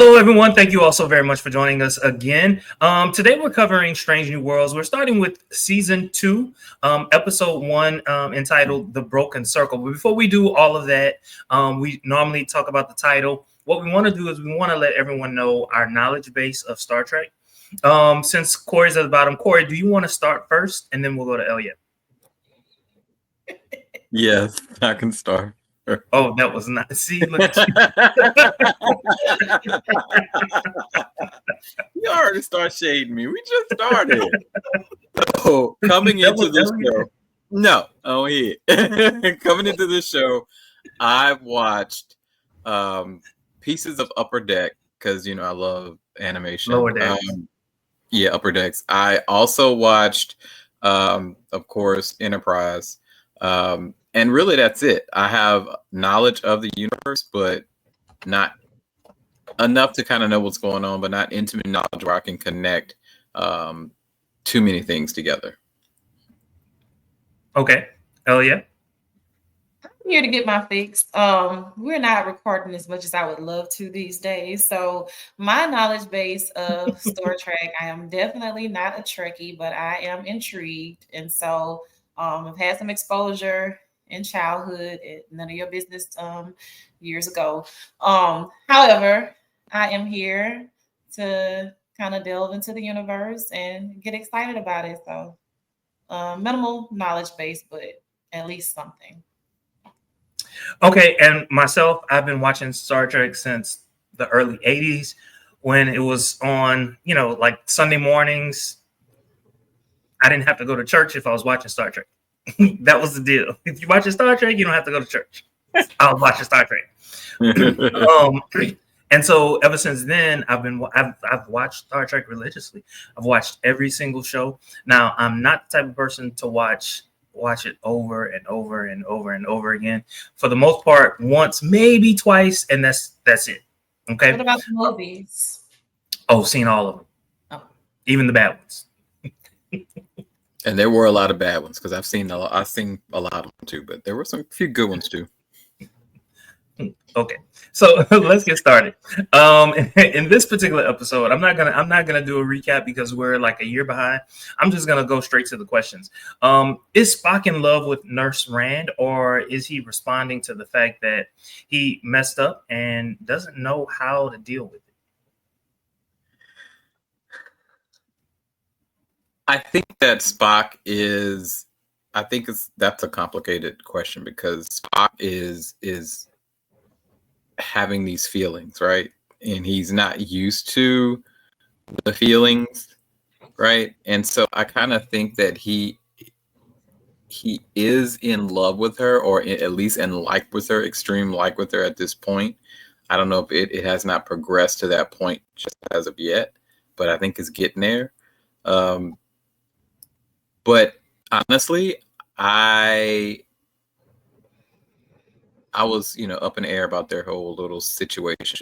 Hello, everyone. Thank you all so very much for joining us again. Today, we're covering Strange New Worlds. We're starting with season 2, episode 1, entitled The Broken Circle. But before we do all of that, we normally talk about the title. What we want to do is we want to let everyone know our knowledge base of Star Trek. Since Corey's at the bottom, Corey, do you want to start first? And then we'll go to Elliot. Yes, I can start. Oh, that was not. See, look at you. You already start shading me. We just started. So, coming into this show. No, oh yeah. Coming into this show, I've watched pieces of Upper Deck because I love animation. Lower Decks. Yeah, Upper Decks. I also watched, of course, Enterprise. And really, that's it. I have knowledge of the universe, but not enough to kind of know what's going on, but not intimate knowledge where I can connect too many things together. Okay. Elliot? I'm here to get my fix. We're not recording as much as I would love to these days. So my knowledge base of Star Trek, I am definitely not a Trekkie, but I am intrigued. And so I've had some exposure in childhood, none of your business years ago. However, I am here to kind of delve into the universe and get excited about it. So minimal knowledge base, but at least something. Okay, and myself, I've been watching Star Trek since the early 80s when it was on, like Sunday mornings. I didn't have to go to church if I was watching Star Trek. That was the deal. If you're watching Star Trek, you don't have to go to church. I was watching Star Trek. And so ever since then, I've watched Star Trek religiously. I've watched every single show. Now, I'm not the type of person to watch it over and over and over and over again. For the most part, once, maybe twice, and that's it. Okay. What about the movies? Oh, seen all of them. Oh. Even the bad ones. And there were a lot of bad ones because I've seen a lot of them too, but there were some few good ones too. Okay, so let's get started. In this particular episode, I'm not gonna do a recap because we're like a year behind. I'm just gonna go straight to the questions. Is Spock in love with Nurse Rand, or is he responding to the fact that he messed up and doesn't know how to deal with it? I think that Spock is. That's a complicated question because Spock is having these feelings, right? And he's not used to the feelings, right? And so I kind of think that he is in love with her, or at least in like with her, extreme like with her at this point. I don't know if it has not progressed to that point just as of yet, but I think it's getting there. But honestly, I was, up in the air about their whole little situation.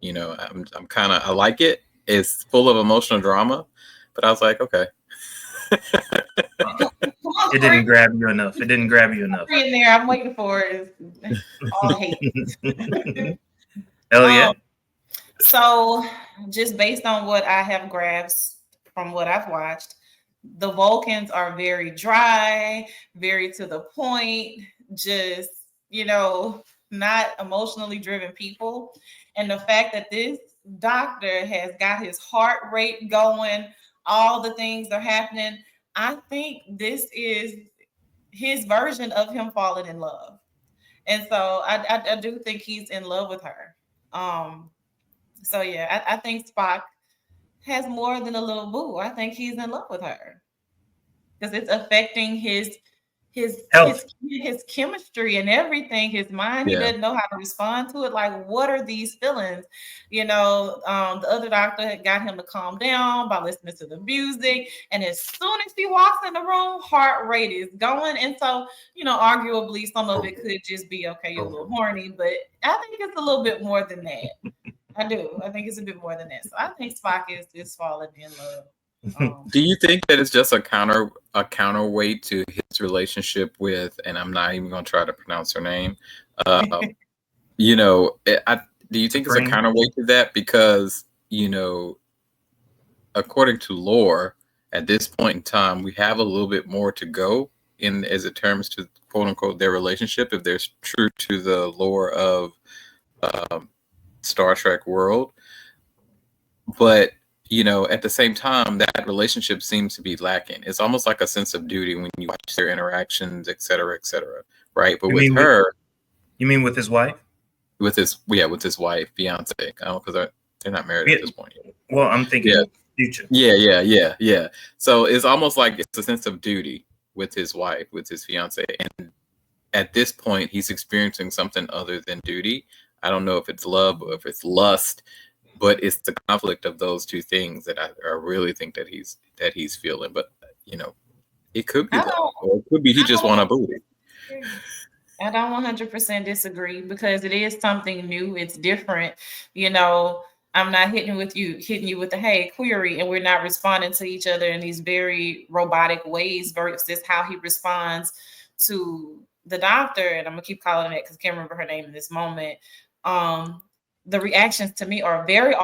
I like it. It's full of emotional drama, but I was like, okay. It didn't grab you enough. In there, I'm waiting for it. All hate. Elliot? So, just based on what I have grasped from what I've watched, the Vulcans are very dry, very to the point, just, not emotionally driven people. And the fact that this doctor has got his heart rate going, all the things are happening, I think this is his version of him falling in love. And so I do think he's in love with her. So yeah, I think Spock has more than a little boo. I think he's in love with her because it's affecting his chemistry and everything, his mind. Yeah. He doesn't know how to respond to it. Like, what are these feelings? The other doctor had got him to calm down by listening to the music. And as soon as she walks in the room, heart rate is going. And so, arguably some of it could just be, okay, you're a little horny, but I think it's a little bit more than that. I do. I think it's a bit more than that. So I think Spock is falling in love. Do you think that it's just a counterweight to his relationship with, and I'm not even going to try to pronounce her name. Do you think it's a counterweight to that? Because, according to lore, at this point in time, we have a little bit more to go in as it terms to quote unquote their relationship, if they're true to the lore of Star Trek world. But at the same time, that relationship seems to be lacking. It's almost like a sense of duty when you watch their interactions, et cetera, right? But with her, you mean with his wife? With his wife, fiance. I don't know, because they're not married at this point yet. Well, I'm thinking future. Yeah. So it's almost like it's a sense of duty with his wife, with his fiance, and at this point, he's experiencing something other than duty. I don't know if it's love or if it's lust, but it's the conflict of those two things that I really think that he's feeling. But it could be love, or it could be he just want a booty. I don't 100% disagree, because it is something new. It's different. I'm not hitting you with the hey query, and we're not responding to each other in these very robotic ways versus how he responds to the doctor. And I'm gonna keep calling it because I can't remember her name in this moment. The reactions to me are very,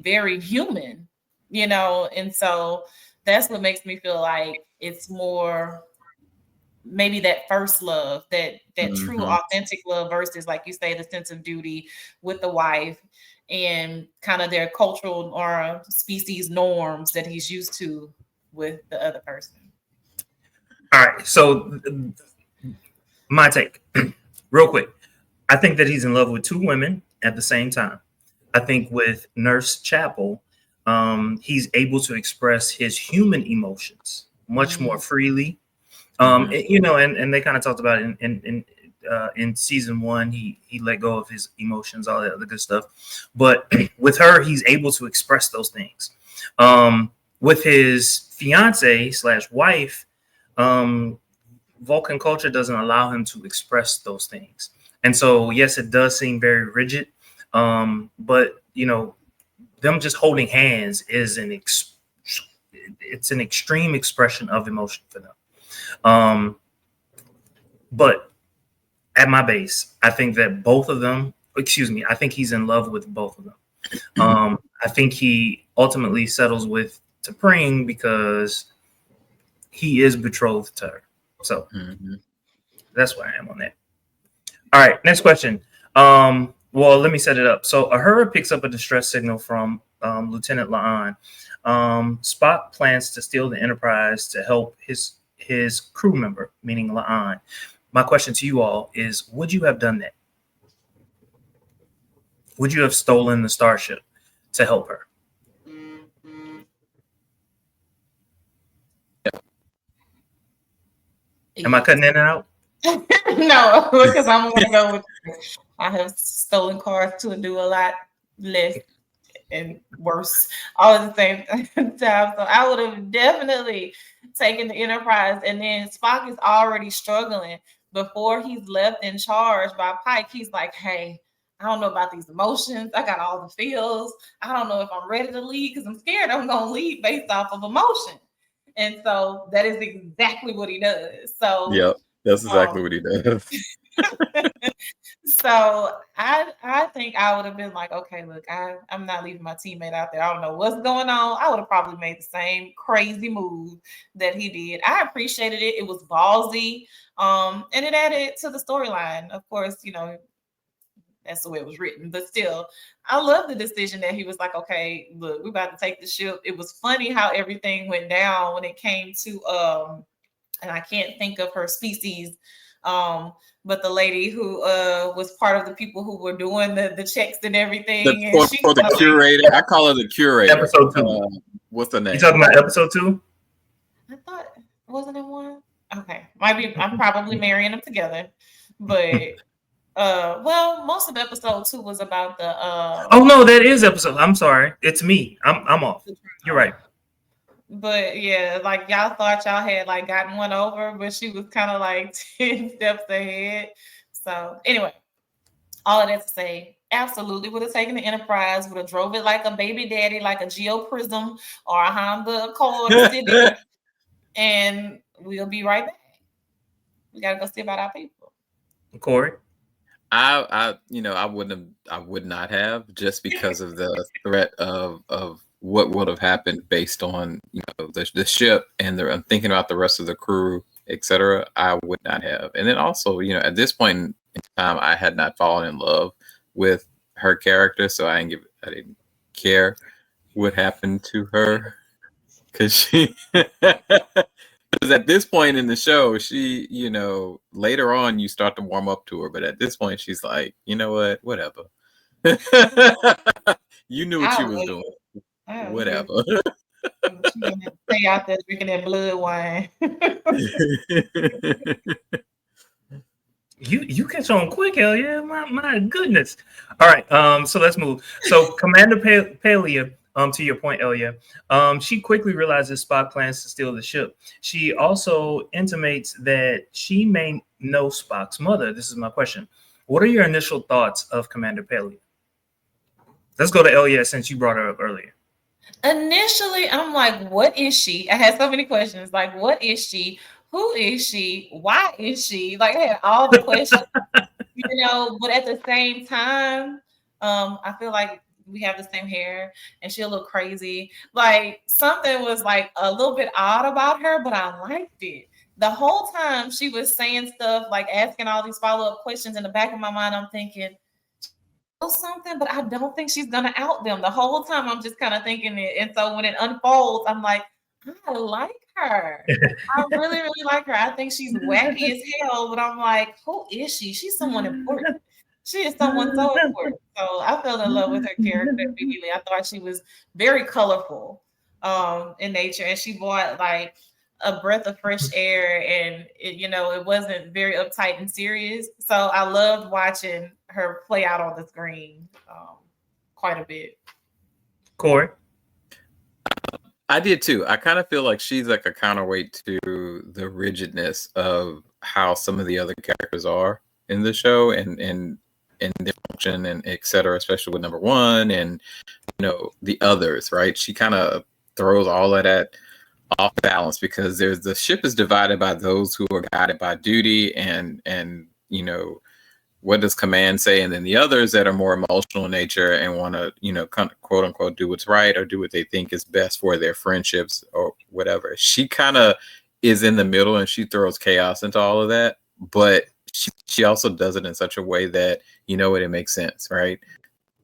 very human, and so that's what makes me feel like it's more maybe that first love, that true authentic love versus, like you say, the sense of duty with the wife and kind of their cultural or species norms that he's used to with the other person. All right. So my take real quick. I think that he's in love with two women at the same time. I think with Nurse Chapel, he's able to express his human emotions much more freely. And they kind of talked about it in season 1, he let go of his emotions, all that other good stuff. But with her, he's able to express those things. With his fiance / wife, Vulcan culture doesn't allow him to express those things. And so, yes, it does seem very rigid. But them just holding hands is it's an extreme expression of emotion for them. But at my base, I think that I think he's in love with both of them. I think he ultimately settles with T'Pring because he is betrothed to her. So that's where I am on that. All right, next question. Well, let me set it up. So Uhura picks up a distress signal from Lieutenant La'an. Spock plans to steal the Enterprise to help his crew member, meaning La'an. My question to you all is, would you have done that? Would you have stolen the starship to help her? Am I cutting in and out? No, because I'm going to go with I have stolen cars to do a lot less and worse all at the same time. So I would have definitely taken the Enterprise. And then Spock is already struggling. Before he's left in charge by Pike, he's like, hey, I don't know about these emotions. I got all the feels. I don't know if I'm ready to lead because I'm scared I'm going to lead based off of emotion. And so that is exactly what he does. So yep, that's exactly what he does. So I think I would have been like, okay, look, I'm not leaving my teammate out there. I don't know what's going on. I would have probably made the same crazy move that he did. I appreciated it. It was ballsy. And it added to the storyline. Of course, that's the way it was written. But still, I love the decision that he was like, okay, look, we're about to take the ship. It was funny how everything went down when it came to and I can't think of her species. But the lady who was part of the people who were doing the checks and everything. For the curator. I call her the curator. Episode 2. What's the name? You talking about episode 2? I thought, wasn't it 1? Okay. Might be, I'm probably marrying them together. But well, most of episode 2 was about the oh no, that is episode. I'm sorry. It's me. I'm off. You're right. But yeah, like y'all thought y'all had like gotten one over, but she was kind of like 10 steps ahead. So anyway, all of that to say, absolutely would have taken the Enterprise, would have drove it like a baby daddy, like a Geo Prism or a Honda Accord Civic, and we'll be right back. We gotta go see about our people. Corey? I would not have, just because of the threat of what would have happened based on the ship, and I'm thinking about the rest of the crew, etc. I would not have, and then also at this point in time, I had not fallen in love with her character, so I didn't care what happened to her, because she because at this point in the show, she, later on you start to warm up to her, but at this point she's like, you know what, whatever. You knew what I you was would. doing, I whatever. would. She gonna stay out there drinking that blood wine. You catch on quick, hell yeah! My goodness. All right, so let's move. So Commander Palia, to your point, Elia, she quickly realizes Spock plans to steal the ship. She also intimates that she may know Spock's mother. This is my question. What are your initial thoughts of Commander Palia? Let's go to Elia since you brought her up earlier. Initially, I'm like, what is she? I had so many questions. Like, what is she? Who is she? Why is she? Like, I had all the questions, but at the same time, I feel like we have the same hair and she a little crazy. Like, something was like a little bit odd about her, but I liked it. The whole time she was saying stuff, like asking all these follow-up questions. In the back of my mind, I'm thinking, something, but I don't think she's gonna out them. The whole time I'm just kind of thinking it. And so when it unfolds, I'm like, I like her. I really, really like her. I think she's wacky as hell, but I'm like, who is she? She's someone important. She is someone so important. So I fell in love with her character immediately. I thought she was very colorful in nature, and she brought like a breath of fresh air, and it wasn't very uptight and serious. So I loved watching her play out on the screen quite a bit. Corey? I did too. I kind of feel like she's like a counterweight to the rigidness of how some of the other characters are in the show, and their function and etc. Especially with number one and the others. Right? She kind of throws all of that off balance, because the ship is divided by those who are guided by duty and what does command say, and then the others that are more emotional in nature and want to kind of quote unquote do what's right or do what they think is best for their friendships or whatever. She kind of is in the middle, and she throws chaos into all of that, but she also does it in such a way that it makes sense, right?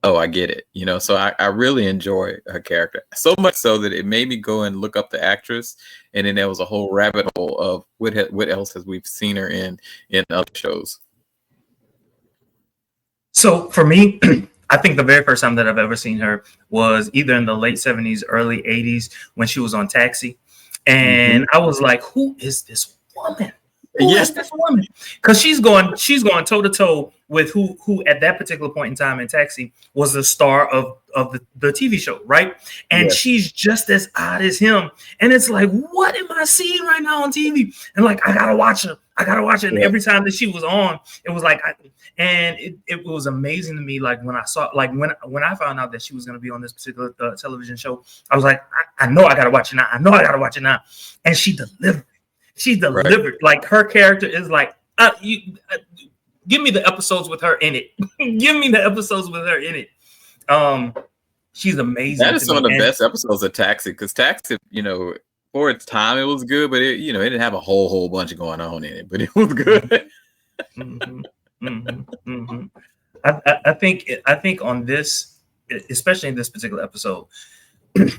Oh, I get it. So I really enjoy her character, so much so that it made me go and look up the actress, and then there was a whole rabbit hole of what else has we've seen her in other shows. So for me, I think the very first time that I've ever seen her was either in the late 70s, early 80s when she was on Taxi. And I was like, who is this woman? Who is this woman? Because she's going toe to toe with who at that particular point in time in Taxi was the star of the TV show, right? And she's just as odd as him. And it's like, what am I seeing right now on TV? And like, I gotta watch her. And every time that she was on, it was like, it was amazing to me. Like when I saw, like when I found out that she was going to be on this particular television show, I was like, I know I gotta watch it now. And she delivered. She delivered. Right. Like her character is like, give me the episodes with her in it. Give me the episodes with her in it. She's amazing. That is some of the best episodes of Taxi, because Taxi, for its time, it was good, but it didn't have a whole bunch going on in it, but it was good. I think on this, especially in this particular episode,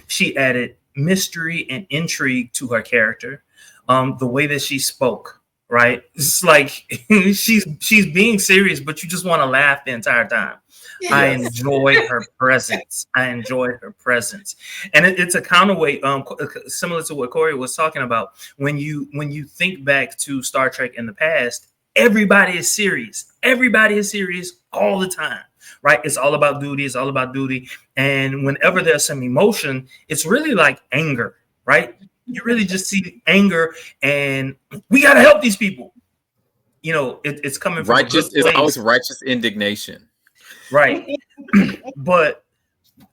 she added mystery and intrigue to her character. The way that she spoke, right? It's like she's being serious, but you just want to laugh the entire time. Yes. I enjoy her presence. And it's a counterweight, similar to what Corey was talking about. When you think back to Star Trek in the past, everybody is serious. Everybody is serious all the time, right? It's all about duty. And whenever there's some emotion, it's really like anger, right? You really just see anger, and we got to help these people. It's coming from righteous. It's always righteous indignation, right? But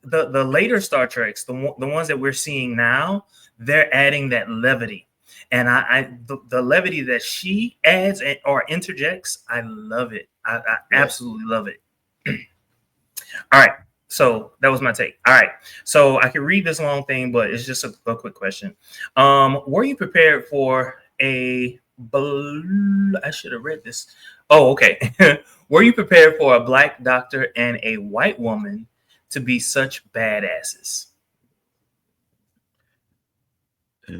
the later Star Treks, the ones that we're seeing now, they're adding that levity. And the levity that she adds or interjects, I love it. I absolutely love it. All right. So that was my take. All right. So I can read this long thing, but it's just a quick question. Were you prepared for I should have read this. Oh, okay. Were you prepared for a black doctor and a white woman to be such badasses? I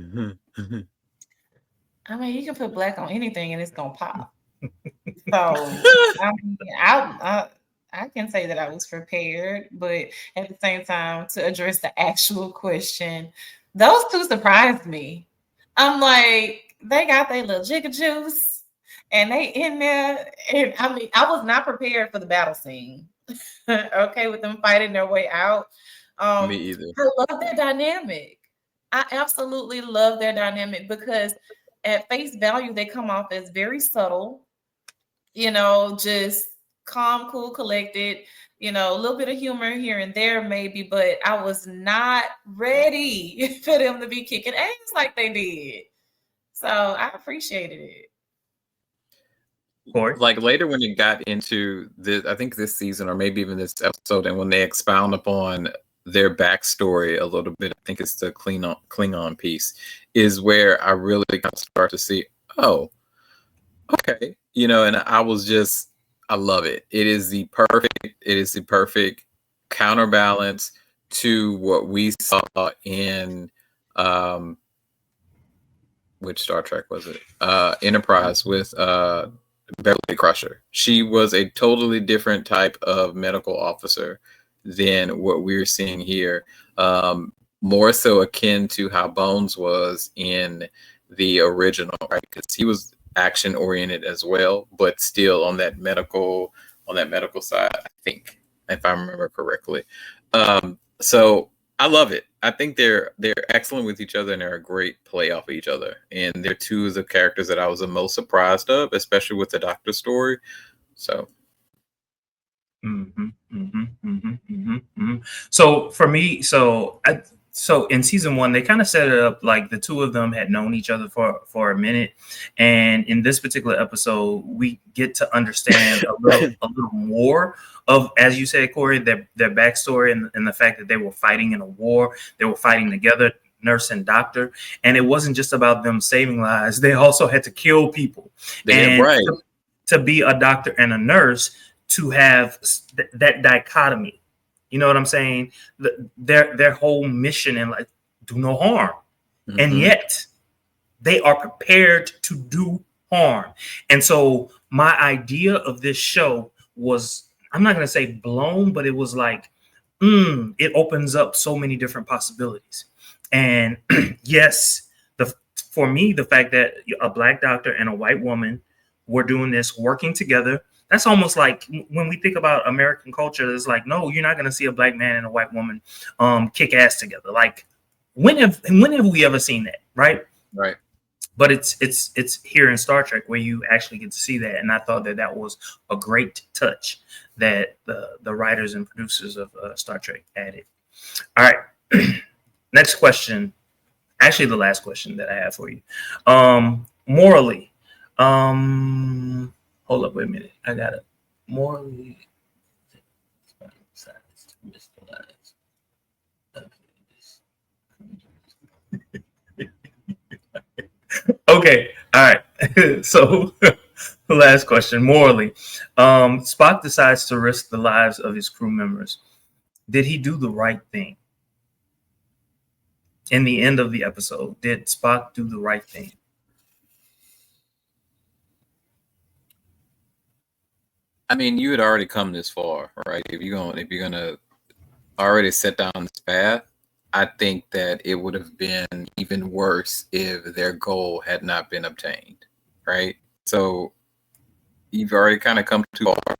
mean, you can put black on anything and it's gonna pop. So I mean, I can say that I was prepared, but at the same time, to address the actual question, those two surprised me. I'm like, they got their little jigga juice, and they in there, and I mean, I was not prepared for the battle scene. Okay, with them fighting their way out. Me either. I love their dynamic. I absolutely love their dynamic because at face value, they come off as very subtle, just calm, cool, collected, a little bit of humor here and there, maybe, but I was not ready for them to be kicking ass like they did. So I appreciated it. Corey? Like later when it got into this, I think this season or maybe even this episode, and when they expound upon their backstory a little bit, I think it's the Klingon piece, is where I really kind of start to see, oh, okay, and I love it. It is the perfect counterbalance to what we saw in which Star Trek was it? Enterprise with Beverly Crusher. She was a totally different type of medical officer than what we're seeing here. More so akin to how Bones was in the original, right? Because he was action oriented as well, but still on that medical side, I think, if I remember correctly. So I love it. I think they're excellent with each other, and they're a great play off of each other. And they're two of the characters that I was the most surprised of, especially with the Doctor story. So, So for me, so in season 1, they kind of set it up like the two of them had known each other for a minute, and in this particular episode, we get to understand a little more of, as you said, Corey, their backstory and the fact that they were fighting in a war, they were fighting together, nurse and doctor, and it wasn't just about them saving lives; they also had to kill people. right. To be a doctor and a nurse, to have that dichotomy. You know what I'm saying? Their whole mission and like do no harm, and yet they are prepared to do harm. And so my idea of this show was, I'm not going to say blown, but it was like, it opens up so many different possibilities. And yes, for me, the fact that a black doctor and a white woman were doing this, working together, that's almost like when we think about American culture, it's like, no, you're not going to see a black man and a white woman kick ass together. Like, when have we ever seen that, right? Right. But it's here in Star Trek where you actually get to see that, and I thought that was a great touch that the writers and producers of Star Trek added. All right, next question. Actually, the last question that I have for you. Morally, hold up, wait a minute. I got it. Morally, okay, all right. So, last question. Morally, Spock decides to risk the lives of his crew members. Did he do the right thing? In the end of the episode, did Spock do the right thing? I mean, you had already come this far, right? If you're gonna already set down this path, I think that it would have been even worse if their goal had not been obtained, right? So you've already kind of come too far.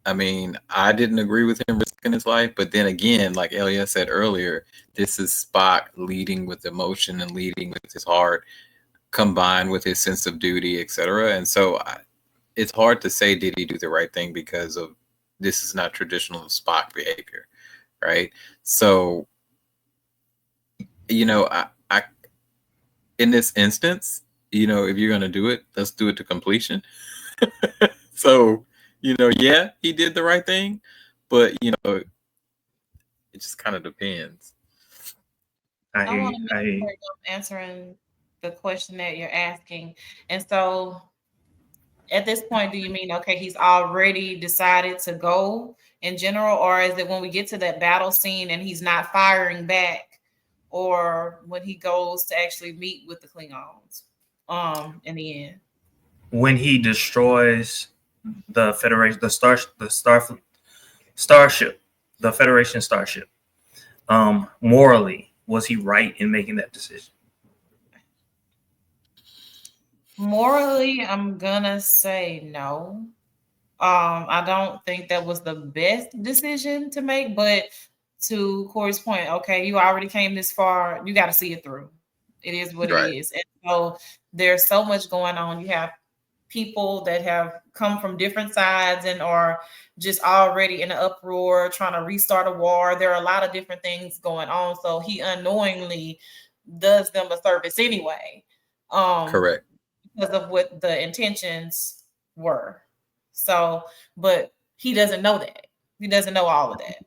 I mean, I didn't agree with him risking his life, but then again, like Elia said earlier, this is Spock leading with emotion and leading with his heart, combined with his sense of duty, etc. And so it's hard to say did he do the right thing, because of this is not traditional Spock behavior, right? So, I in this instance, if you're gonna do it, let's do it to completion. So, yeah, he did the right thing, but it just kind of depends. I I hear want you. to I make hear you. sure I'm answering the question that you're asking. And so at this point, do you mean, okay, he's already decided to go in general, or is it when we get to that battle scene and he's not firing back, or when he goes to actually meet with the Klingons in the end? When he destroys the Federation, starship, the Federation starship, morally, was he right in making that decision? Morally, I'm gonna say no. I don't think that was the best decision to make, but to Corey's point, okay, you already came this far, you got to see it through. It is what it Right. is. And so there's so much going on. You have people that have come from different sides and are just already in an uproar, trying to restart a war. There are a lot of different things going on. So he unknowingly does them a service anyway. Correct. Because of what the intentions were. So, but he doesn't know that. He doesn't know all of that.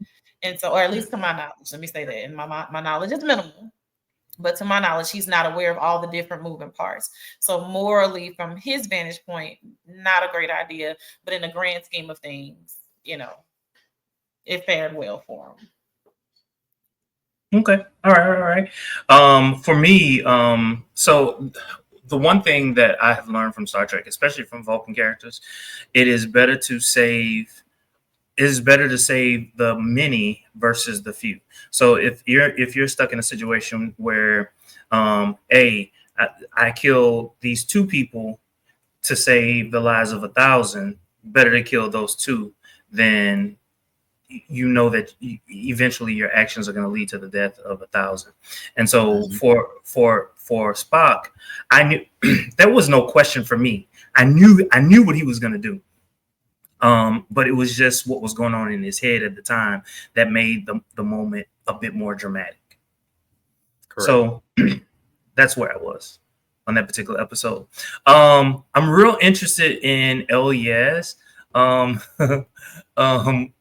And so, or at least to my knowledge, let me say that. And my knowledge is minimal, but to my knowledge, he's not aware of all the different moving parts. So, morally, from his vantage point, not a great idea. But in the grand scheme of things, it fared well for him. Okay. All right. All right. For me, so the one thing that I have learned from Star Trek, especially from Vulcan characters, it is better to save. It is better to save the many versus the few. So if you're stuck in a situation where, I kill these two people to save the lives of 1,000, better to kill those two than that eventually your actions are going to lead to the death of 1,000. And so for Spock, I knew there was no question for me. I knew what he was going to do. But it was just what was going on in his head at the time that made the moment a bit more dramatic. Correct. So that's where I was on that particular episode. I'm real interested in Elias. I don't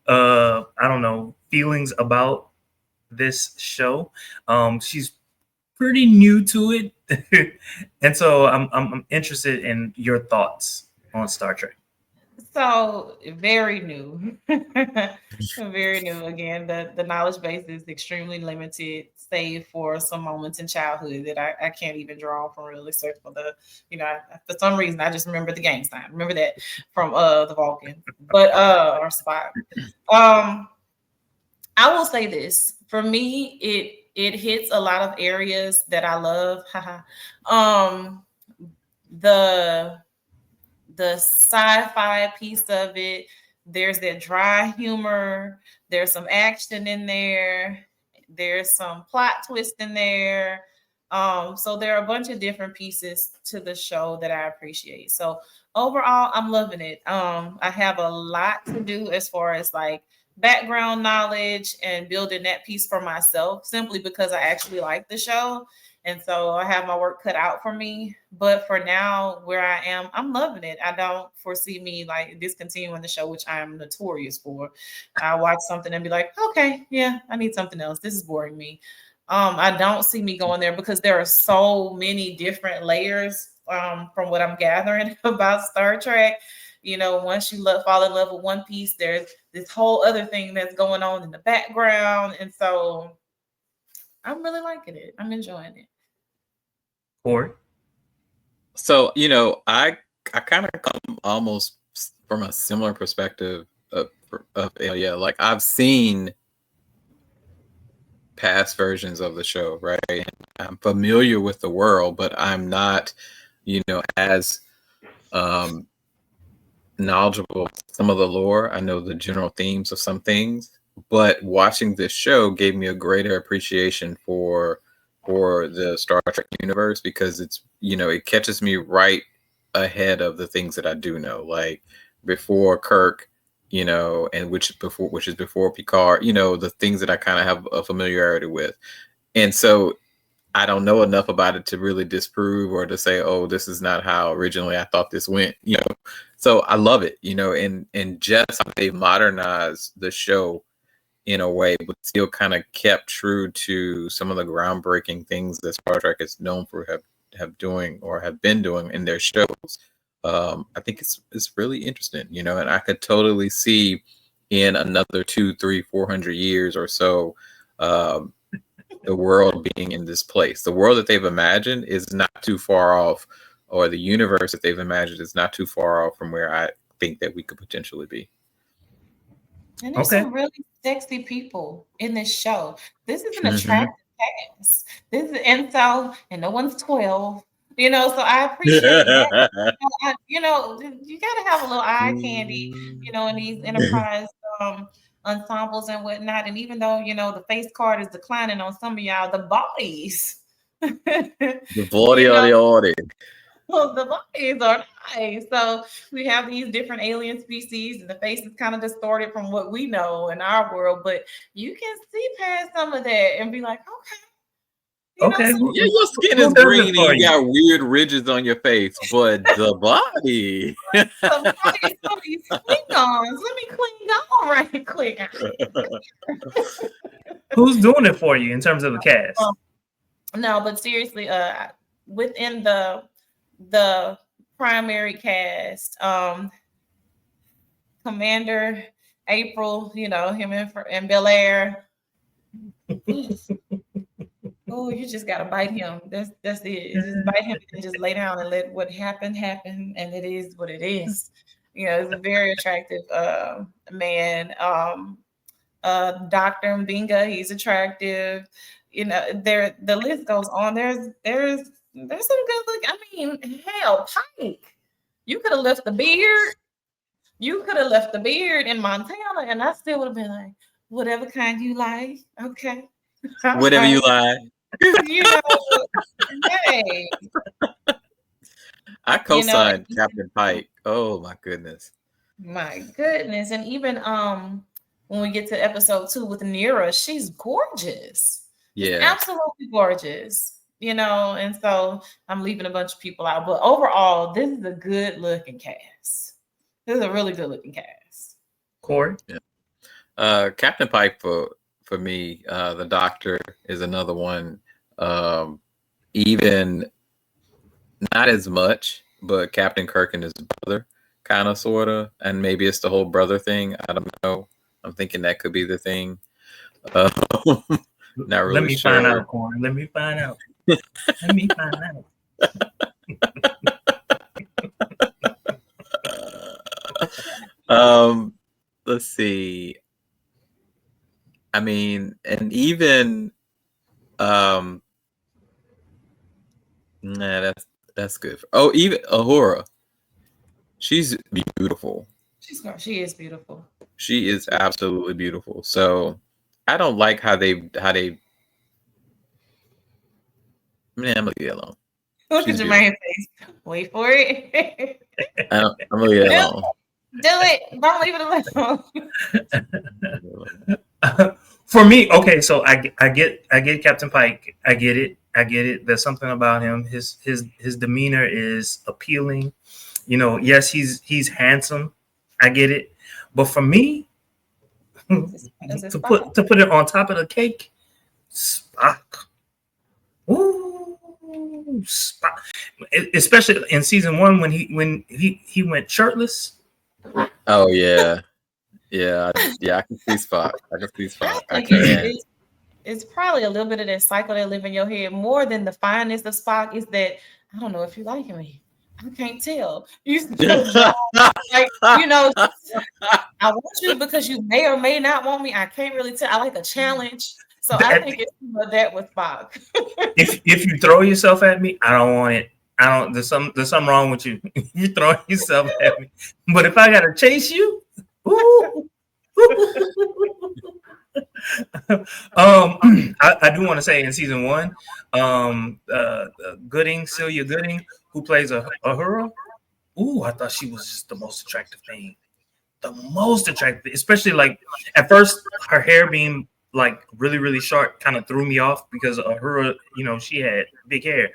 know, feelings about this show. She's pretty new to it. And so I'm interested in your thoughts on Star Trek. So very new. Very new. Again, the knowledge base is extremely limited, save for some moments in childhood that I can't even draw from, really, except for for some reason I just remember the gang sign. Remember that from the Vulcan. But or Spock. I will say this. For me, it hits a lot of areas that I love. The sci-fi piece of it, there's that dry humor, there's some action in there's some plot twist in there. So there are a bunch of different pieces to the show that I appreciate. So overall, I'm loving it. I have a lot to do as far as like background knowledge and building that piece for myself, simply because I actually like the show. And so I have my work cut out for me. But for now, where I am, I'm loving it. I don't foresee me like discontinuing the show, which I am notorious for. I watch something and be like, okay, yeah, I need something else. This is boring me. I don't see me going there because there are so many different layers from what I'm gathering about Star Trek. Once you fall in love with one piece, there's this whole other thing that's going on in the background. And so I'm really liking it. I'm enjoying it. Or so I kind of come almost from a similar perspective of like I've seen past versions of the show, right? I'm familiar with the world, but I'm not as knowledgeable some of the lore. I know the general themes of some things, but watching this show gave me a greater appreciation for the Star Trek universe, because it's it catches me right ahead of the things that I do know, like before Kirk, and which is before Picard, the things that I kind of have a familiarity with. And so I don't know enough about it to really disprove or to say, oh, this is not how originally I thought this went, you know. So I love it, you know, and just how they've modernized the show in a way, but still kind of kept true to some of the groundbreaking things that Star Trek is known for have doing or have been doing in their shows. I think it's really interesting, you know, and I could totally see in another 2, 3, 400 years or so, um, the world being in this place. The world that they've imagined is not too far off, or the universe that they've imagined is not too far off from where I think that we could potentially be. And there's Okay. some really sexy people in this show. This is an Mhm. attractive cast. And no one's 12, you know, so I appreciate that. You know, you got to have a little eye candy, you know, in these enterprise ensembles and whatnot. And even though, you know, the face card is declining on some of y'all, the bodies, The body you of know, the audience. well, the bodies are nice. So we have these different alien species, and the face is kind of distorted from what we know in our world, but you can see past some of that and be like, okay, you know, Okay. some, Yeah, your skin Who is does it green and for you you? got weird ridges on your face, but the body. some bodies, some of these Klingons. Let me cling on right quick. Who's doing it for you in terms of the cast? No, but seriously, within the primary cast, Commander April, you know, him and Bel Air. Oh, you just gotta bite him. That's it. Just bite him and just lay down and let what happened happen, and it is what it is. You know, he's a very attractive man. Dr. Mbinga, he's attractive. You know, the list goes on. There's some good look. I mean, hell, Pike. You could have left the beard. You could have left the beard in Montana, and I still would have been like, whatever kind you like. Okay. All Whatever you right. like. You know, hey, I you know, co-signed Captain Pike. Oh my goodness. my goodness. And even when we get to episode 2 with Nira, she's gorgeous. Just Yeah. absolutely gorgeous. You know, and so I'm leaving a bunch of people out. But overall, this is a good looking cast. This is a really good looking cast. Corey? Captain Pike for me, the Doctor is another one. Even not as much, but Captain Kirk and his brother, kind of, sort of, and maybe it's the whole brother thing. I don't know. I'm thinking that could be the thing. Uh, not really Let me find sure. out, Corey. Let me find out. Let me find out. Let's see. I mean, and even nah, that's good. Oh, even Ahura. She's beautiful. She is beautiful. She is absolutely beautiful. So I don't like how they man, I'm gonna leave it alone. Look at She's Jermaine's face. Wait for it. I'm gonna leave it alone. Do it. Don't leave it alone. For me, okay, so I get Captain Pike. I get it. There's something about him. His demeanor is appealing. You know, yes, he's handsome. I get it. But for me, to put it on top of the cake, Spock. Ooh, Spock. Especially in season 1 when he went shirtless. Oh yeah. Yeah, I can see Spock. I It's, can. it's probably a little bit of that cycle that live in your head more than the fineness of Spock is that I don't know if you like me. I can't tell. You still like, you know, I want you because you may or may not want me. I can't really tell. I like a challenge. So I think it's that with Spock. if you throw yourself at me, I don't want it. I don't. There's something wrong with you. You throwing yourself at me. But if I gotta chase you, ooh. I do want to say in season 1, Celia Gooding, who plays a Uhura. Ooh, I thought she was just the most attractive thing. The most attractive, especially like at first her hair being like really, really short kind of threw me off because of her, she had big hair.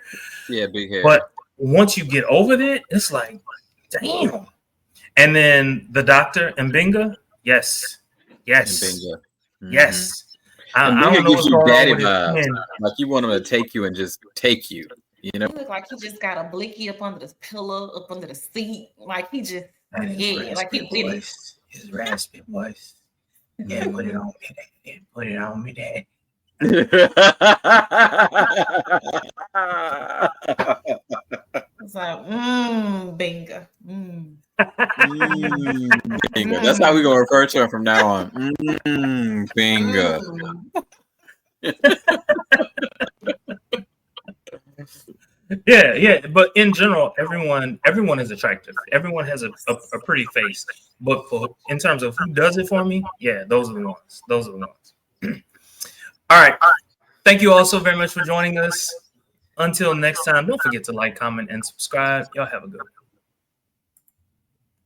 Yeah, big hair. But once you get over that, it's like, damn. And then the doctor and Binga, yes. And Binga. Mm-hmm. Yes. And I don't know what's going on with his skin. Like you want him to take you and just take you. You know, he look like he just got a blicky up under the pillow, up under the seat. Like he just, like he voice. His raspy voice. Yeah, put it on me, Dad. Yeah, put it on me, Dad. It's like, Binga. Binga. That's how we're gonna refer to him from now on. Binga. Yeah, but in general, everyone is attractive. Everyone has a pretty face. But in terms of who does it for me, yeah, those are the ones. All right. Thank you all so very much for joining us. Until next time, don't forget to like, comment, and subscribe. Y'all have a good one.